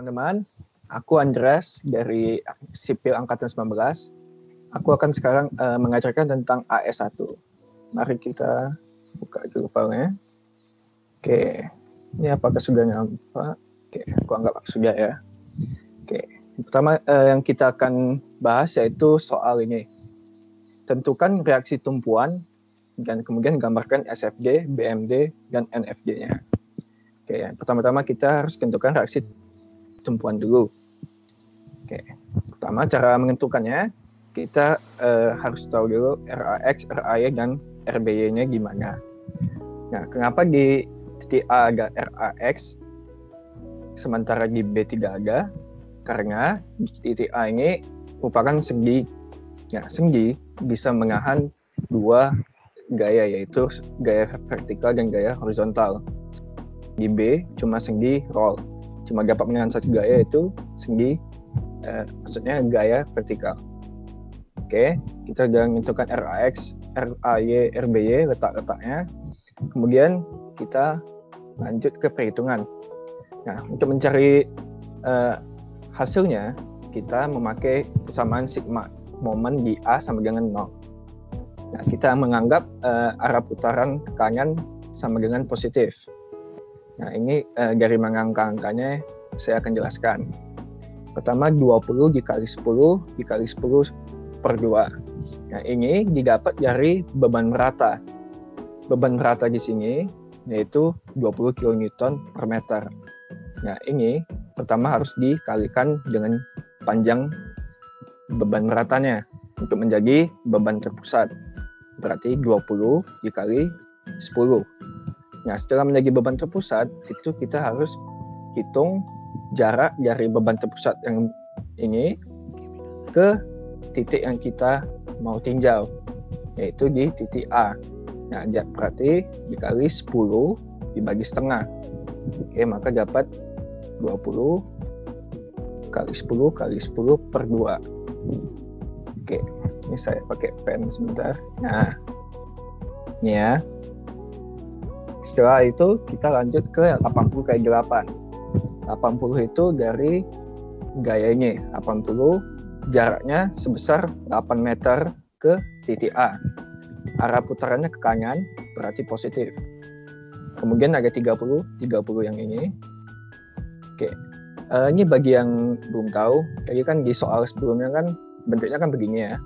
teman-teman, aku Andreas dari Sipil Angkatan 19. Aku akan sekarang mengajarkan tentang AS1. Mari kita buka dulu filenya. Oke, ini apakah sudah nyampe? Oke, aku anggap sudah ya. Oke, pertama yang kita akan bahas yaitu soal ini. Tentukan reaksi tumpuan dan kemudian gambarkan SFG, BMD, dan NFG-nya. Oke, pertama-tama kita harus tentukan reaksi tumpuan dulu. Oke, pertama cara menentukannya kita harus tahu dulu RAX, RAY, dan RBY-nya gimana. Nah, kenapa di titik A ada RAX sementara di B tidak ada? Karena di titik A ini merupakan sendi. Ya, sendi bisa menahan dua gaya, yaitu gaya vertikal dan gaya horizontal. Di B cuma sendi roll, cuma dapat menahan satu gaya, yaitu sendi maksudnya gaya vertikal. Oke, kita sudah menentukan RAX, RAY, RBY letak-letaknya. Kemudian kita lanjut ke perhitungan. Nah, untuk mencari hasilnya kita memakai persamaan sigma momen di A sama dengan 0. Nah, kita menganggap arah putaran ke kanan sama dengan positif. Nah, ini dari angka-angkanya saya akan jelaskan. Pertama 20 dikali 10 dikali 10 per 2. Nah, ini didapat dari beban merata. Beban merata di sini yaitu 20 kN per meter. Nah, ini pertama harus dikalikan dengan panjang beban meratanya untuk menjadi beban terpusat. Berarti 20 dikali 10. Nah, setelah menjadi beban terpusat, itu kita harus hitung jarak dari beban terpusat yang ini ke titik yang kita mau tinjau, yaitu di titik A. Nah, berarti dikali 10 dibagi setengah. Oke, maka dapat 20 kali 10 kali 10 per 2. Oke, ini saya pakai pen sebentar. Nah, ini ya. Setelah itu kita lanjut ke 80 kali 8. 80 itu dari gaya ini. 80 jaraknya sebesar 8 meter ke titik A. Arah putarannya ke kanan, berarti positif. Kemudian ada 30 yang ini. Oke, ini bagi yang belum tahu, jadi kan di soal sebelumnya kan bentuknya kan begini ya.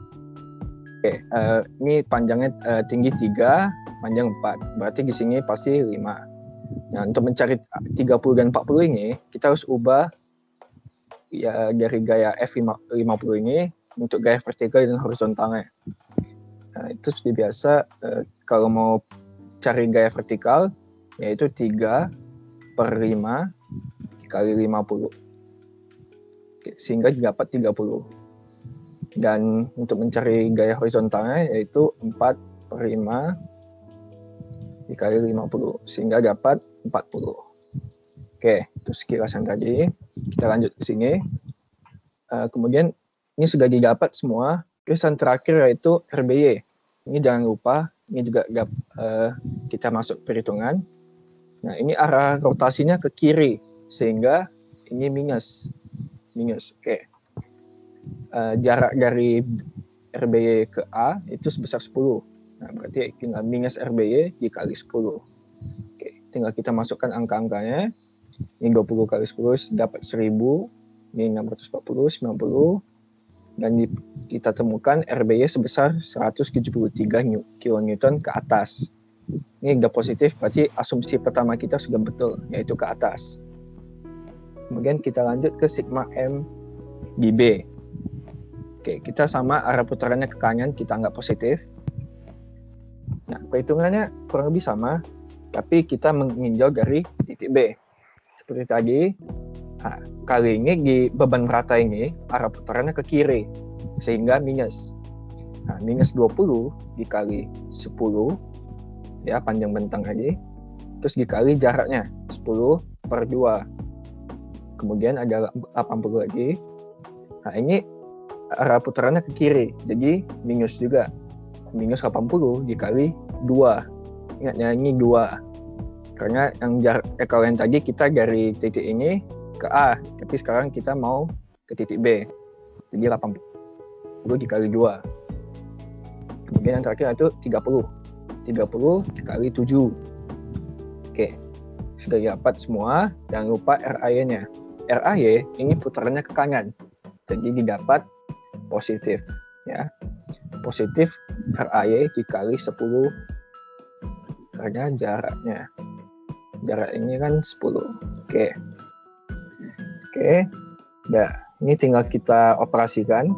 Oke, ini panjangnya tinggi 3, panjang 4, berarti di sini pasti 5. Nah, untuk mencari 30 dan 40 ini, kita harus ubah ya dari gaya F50 ini untuk gaya vertikal dan horizontalnya. Nah, itu seperti biasa, kalau mau cari gaya vertikal, yaitu 3 per 5 dikali 50. Oke, sehingga dapat 30. Dan untuk mencari gaya horizontalnya, yaitu 4 per 5 dikali 50, sehingga dapat 40. Oke, itu sekilas yang tadi. Kita lanjut ke sini. Kemudian ini sudah didapat semua. Kesan terakhir yaitu RBY. Ini jangan lupa, ini juga kita masuk perhitungan. Nah, ini arah rotasinya ke kiri, sehingga ini minus. Oke. Jarak dari RBY ke A itu sebesar 10. Nah, berarti tinggal minus RBY dikali 10. Oke, tinggal kita masukkan angka-angkanya. Ini 20 kali 10 dapat 1000, ini 640, 90, dan kita temukan RBY sebesar 173 kN ke atas. Ini udah positif, berarti asumsi pertama kita sudah betul, yaitu ke atas. Kemudian kita lanjut ke sigma M di B. Oke, kita sama arah putarannya ke kanan, kita anggap positif. Nah, perhitungannya kurang lebih sama, tapi kita meninjau dari titik B. Seperti tadi, kali ini di beban merata ini, arah putarannya ke kiri, sehingga minus. Nah, minus 20 dikali 10, ya panjang bentang lagi, terus dikali jaraknya, 10 per 2. Kemudian ada 80 lagi. Nah, ini arah putarannya ke kiri, jadi minus juga. Minus 80 dikali 2. Ingatnya ini 2. Karena yang kalau yang tadi kita dari titik ini ke A, tapi sekarang kita mau ke titik B. Jadi 80 dikali 2. Kemudian yang terakhir itu 30. 30 dikali 7. Oke, sudah dapat semua. Jangan lupa RAY-nya. RAY ini putarannya ke kanan. Jadi didapat positif. Ya. Positif RAY dikali 10. Karena jaraknya. Jarak ini kan 10. Oke. Nah, ini tinggal kita operasikan.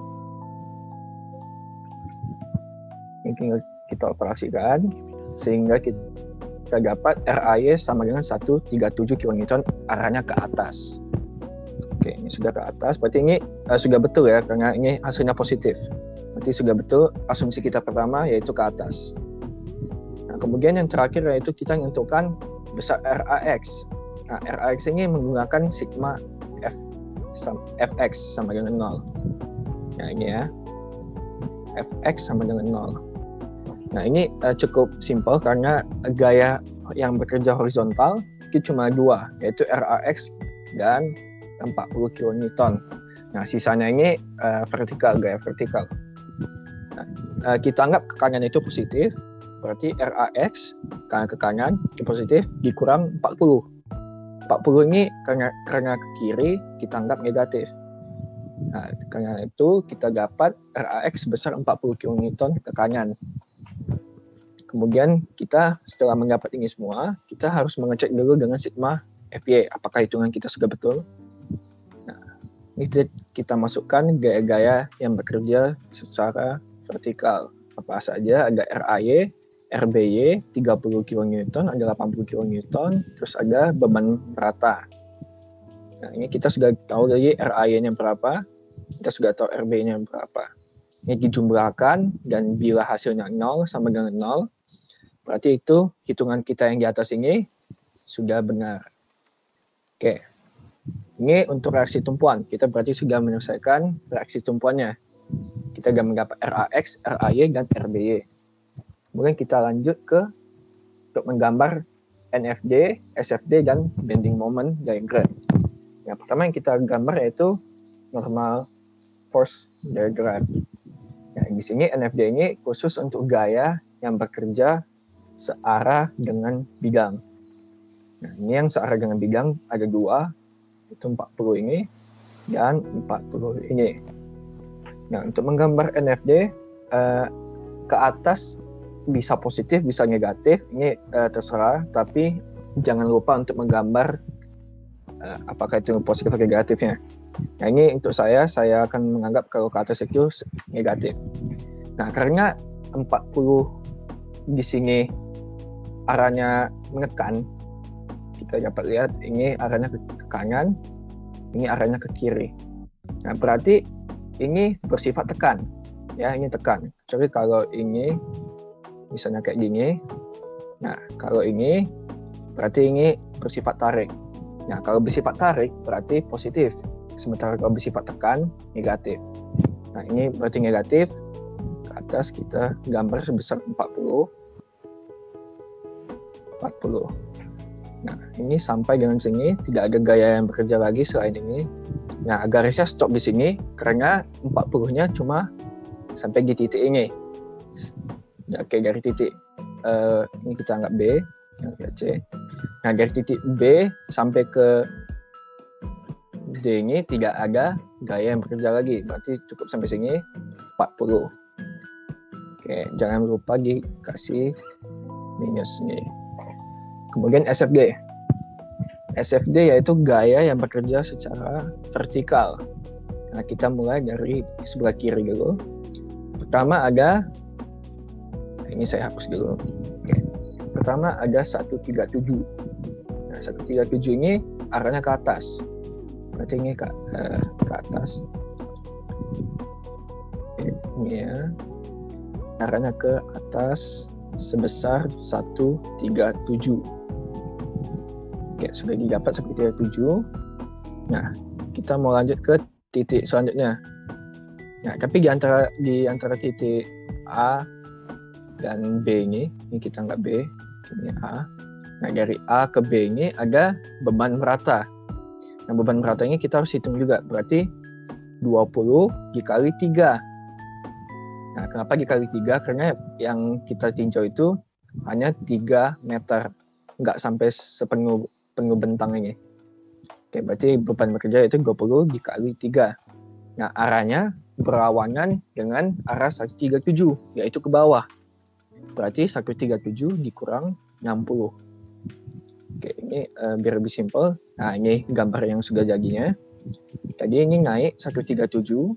Sehingga kita dapat RAY sama dengan 137 kN arahnya ke atas. Oke, ini sudah ke atas. Berarti ini sudah betul ya, karena ini hasilnya positif. Berarti sudah betul asumsi kita pertama, yaitu ke atas. Nah, kemudian yang terakhir yaitu kita menentukan besar RAX. Nah, RAX ini menggunakan sigma Fx sama dengan 0. Nah, ini ya. Fx sama dengan 0. Nah, ini cukup simpel karena gaya yang bekerja horizontal itu cuma 2, yaitu RAX dan 40 kN. Nah, sisanya ini vertikal, gaya vertikal. Nah, kita anggap ke kanan itu positif, berarti RAX ke kanan itu positif dikurang 40. 40 ini karena ke kiri kita anggap negatif. Nah, karena itu kita dapat RAX sebesar 40 kN ke kanan. Kemudian kita setelah mendapat ini semua, kita harus mengecek dulu dengan sigma FY, apakah hitungan kita sudah betul. Nah, ini kita masukkan gaya-gaya yang bekerja secara vertikal. Apa saja, ada RAY, RBY 30 kN, ada 80 kN, terus ada beban rata. Nah, ini kita sudah tahu dari RAY-nya berapa, kita sudah tahu RBY-nya berapa. Ini dijumlahkan, dan bila hasilnya 0 sama dengan 0, berarti itu hitungan kita yang di atas ini sudah benar. Oke, ini untuk reaksi tumpuan. Kita berarti sudah menyelesaikan reaksi tumpuannya. Kita sudah mendapat RAX, RAY, dan RBY. Kemudian kita lanjut untuk menggambar NFD, SFD, dan bending moment diagram. Yang pertama yang kita gambar yaitu normal force diagram. Nah, di sini NFD ini khusus untuk gaya yang bekerja searah dengan bidang. Nah, ini yang searah dengan bidang ada 2, itu 40 ini dan 40 ini. Nah, untuk menggambar NFD ke atas bisa positif, bisa negatif, ini terserah, tapi jangan lupa untuk menggambar apakah itu positif atau negatifnya. Nah, ini untuk saya akan menganggap kalau ke atas itu negatif. Nah, karena 40 di sini arahnya menekan, kita dapat lihat ini arahnya ke kanan, ini arahnya ke kiri. Nah, berarti ini bersifat tekan, ya, ini tekan. Kecuali kalau ini misalnya kayak gini. Nah, kalau ini berarti ini bersifat tarik. Nah, kalau bersifat tarik berarti positif. Sementara kalau bersifat tekan negatif. Nah, ini berarti negatif. Ke atas kita gambar sebesar 40. Nah, ini sampai dengan sini tidak ada gaya yang bekerja lagi selain ini. Nah, garisnya stop di sini karena 40-nya cuma sampai di titik ini. Ya, oke, dari titik ini kita anggap B, anggap C. Nah, dari titik B sampai ke D ini tidak ada gaya yang bekerja lagi. Berarti cukup sampai sini 40. Oke, jangan lupa dikasih minus ini. Kemudian SFD. SFD yaitu gaya yang bekerja secara vertikal. Nah, kita mulai dari sebelah kiri dulu. Pertama ada, ini saya hapus dulu. Oke. Pertama ada 137. Nah, 137 ini arahnya ke atas. Berarti ini ke atas. Ini ya. Arahnya ke atas sebesar 137. Oke, sudah didapat 137. Nah, kita mau lanjut ke titik selanjutnya. Nah, tapi di antara titik A dan B ini kita anggap B, ini A. Nah, dari A ke B ini ada beban merata. Nah, beban merata ini kita harus hitung juga. Berarti 20 dikali 3. Nah, kenapa dikali 3? Karena yang kita tinjau itu hanya 3 meter. Nggak sampai sepenuh bentang ini. Oke, berarti beban bekerja itu 20 dikali 3. Nah, arahnya berlawanan dengan arah 137, yaitu ke bawah. Berarti 137 dikurang 60. Oke, ini biar lebih simpel. Nah, ini gambar yang sudah jadinya. Jadi ini naik 137.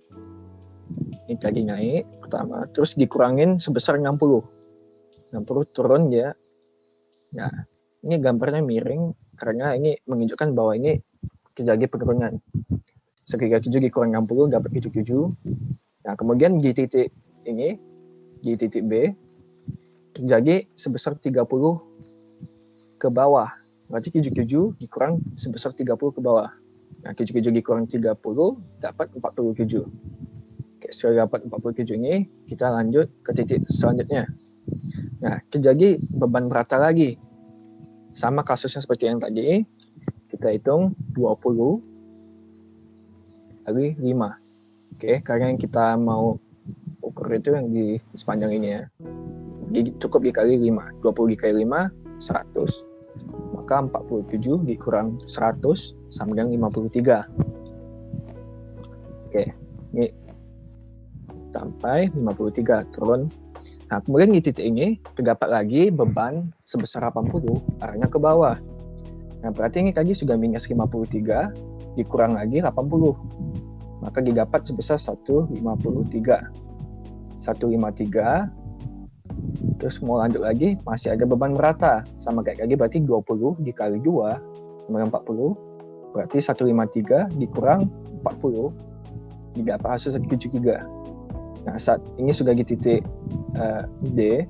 Ini tadi naik pertama, terus dikurangin sebesar 60. 60 turun dia. Nah, ini gambarnya miring karena ini menunjukkan bahwa ini terjadi penurunan. 137 dikurang 60 dapat 77. Nah, kemudian di titik ini, di titik B, terjadi sebesar 30 ke bawah. Berarti 77 dikurang sebesar 30 ke bawah. Nah, 77 dikurang 30 dapat 47. Oke, setelah dapat 47 ini, kita lanjut ke titik selanjutnya. Nah, terjadi beban merata lagi. Sama kasusnya seperti yang tadi, kita hitung 20 kali 5. Oke, karena yang kita mau ukur itu yang di sepanjang ini ya. Cukup dikali 5. 20 dikali 5, 100. Maka 47 dikurang 100 sama dengan 53. Oke, ini sampai 53 turun. Nah, kemudian di titik ini terdapat lagi beban sebesar 80 arahnya ke bawah. Nah, berarti ini tadi sudah minus 53 dikurang lagi 80. Maka didapat sebesar 153. 153. Terus mau lanjut lagi, masih ada beban merata. Sama kayak tadi, berarti 20 dikali 2 sama dengan 40. Berarti 153 dikurang 40 didapat hasil 173. Nah, saat ini sudah di titik D.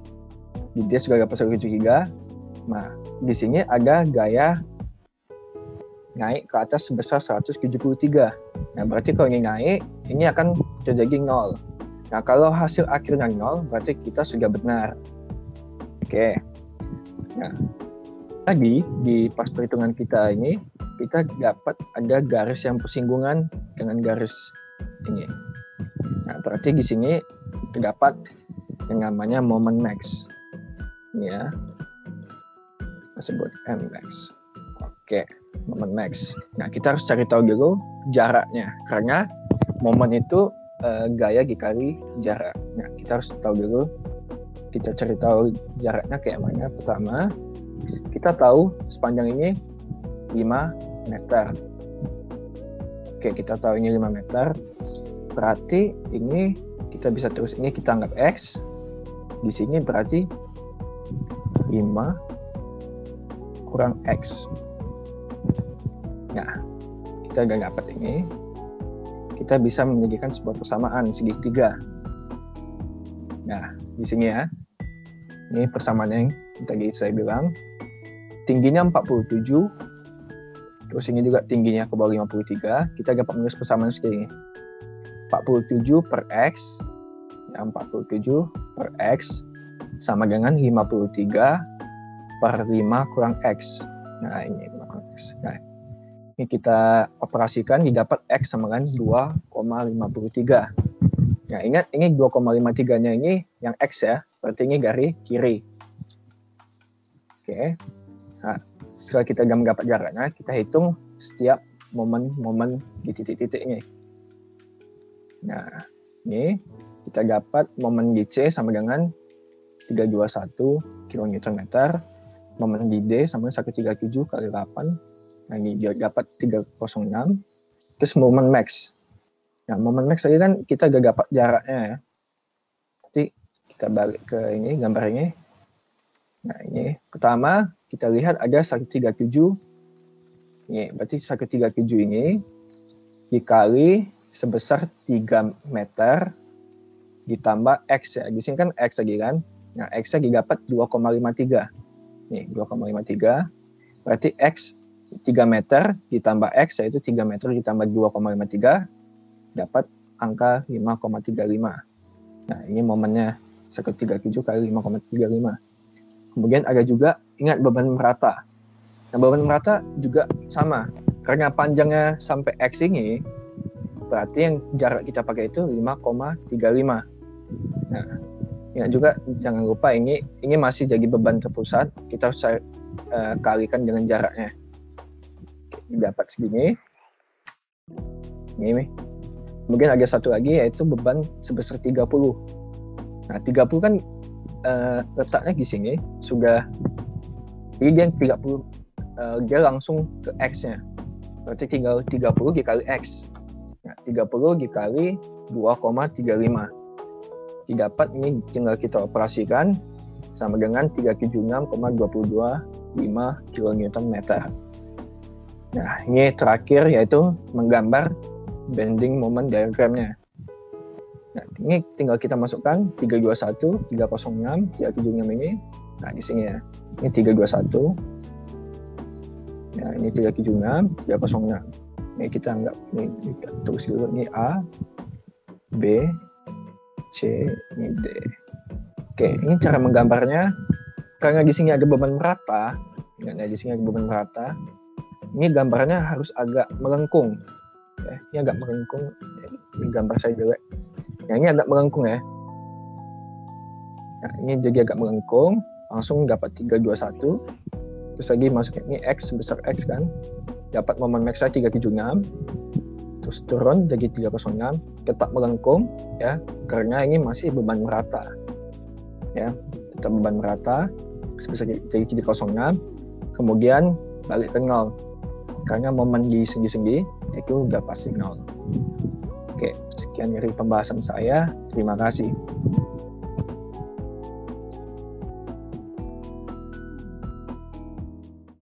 Di D sudah dapat 173. Nah, di sini ada gaya naik ke atas sebesar 173. Nah, berarti kalau ini naik, ini akan terjadi 0. Nah, kalau hasil akhirnya 0, berarti kita sudah benar. Oke. Nah, tadi di pas perhitungan kita ini, kita dapat ada garis yang bersinggungan dengan garis ini. Nah, berarti di sini terdapat yang namanya moment max. Ini ya. Kita sebut mmax. Oke, moment max. Nah, kita harus cari tahu dulu jaraknya. Karena momen itu gaya dikali jarak. Nah, kita harus tahu dulu. Kita cari tahu jaraknya kayak mana. Pertama, kita tahu sepanjang ini 5 meter. Oke, kita tahu ini 5 meter. Berarti ini kita bisa terus ini kita anggap X. Di sini berarti 5 kurang X. Nah, kita udah dapat ini. Kita bisa menjadikan sebuah persamaan segitiga. Nah, di sini ya. Ini persamaan yang tadi saya bilang. Tingginya 47. Terus ini juga tingginya ke bawah 53. Kita dapat menulis persamaan segini. 47 per X. Ya, 47 per X sama dengan 53 per 5 kurang X. Nah, ini 5 kurang X. Nah, ini kita operasikan didapat X sama dengan 2,53. Nah, ingat ini 2,53-nya ini yang X ya. Berarti ini dari kiri. Oke. Nah, setelah kita dapat jaraknya, kita hitung setiap momen-momen di titik-titik ini. Nah, ini kita dapat momen di C sama dengan 321 kN. Momen di D sama dengan 137 kali 8. Nah, ini dia dapat 306. Terus momen max. Nah, momen max tadi kan kita gak dapat jaraknya ya. Nanti kita balik ke ini, gambar ini. Nah, ini pertama kita lihat ada 137. Ini berarti 137 ini dikali sebesar 3 meter ditambah X ya. Di sini kan X lagi kan. Nah, X-nya didapat 2,53. Nih, 2,53. Berarti X 3 meter ditambah X yaitu 3 meter ditambah 2,53 dapat angka 5,35. Nah, ini momennya 137 kali 5,35. Kemudian ada juga ingat beban merata. Nah, beban merata juga sama. Karena panjangnya sampai X ini, berarti yang jarak kita pakai itu 5,35. Nah, ingat juga jangan lupa ini masih jadi beban terpusat, kita harus kalikan dengan jaraknya. Dapat segini. Ini. Kemudian ada satu lagi yaitu beban sebesar 30. Nah, 30 kan letaknya di sini sudah, jadi dia 30 dia langsung ke X-nya. Berarti tinggal 30 dikali X. Nah, 30 dikali 2,35. Didapat ini tinggal kita operasikan sama dengan 376,225 kN/m. Nah, ini terakhir yaitu menggambar bending moment diagramnya. Nah, ini tinggal kita masukkan 321, 306, 376 ini. Nah, di sini ya. Ini 321. Ya, ini 376, 306. Ini kita anggap ini tulis dulu, ini A, B, C, ini D. Oke, ini cara menggambarnya. Karena di sini ada beban merata, di sini ada beban merata. Ini gambarnya harus agak melengkung. Ya, ini agak melengkung. Ini gambar saya jelek. Nah, ini agak melengkung ya. Nah, ini jadi agak melengkung. Langsung dapat 321. Terus lagi masuknya ini X sebesar X kan. Dapat momen max saya 376. Terus turun jadi 306. Tetap melengkung ya. Karena ini masih beban merata. Ya, tetap beban merata. Sebesar jadi 306. Kemudian balik ke 0. Karena momen di sendi-sendi itu udah pasti 0. Oke, sekian dari pembahasan saya. Terima kasih.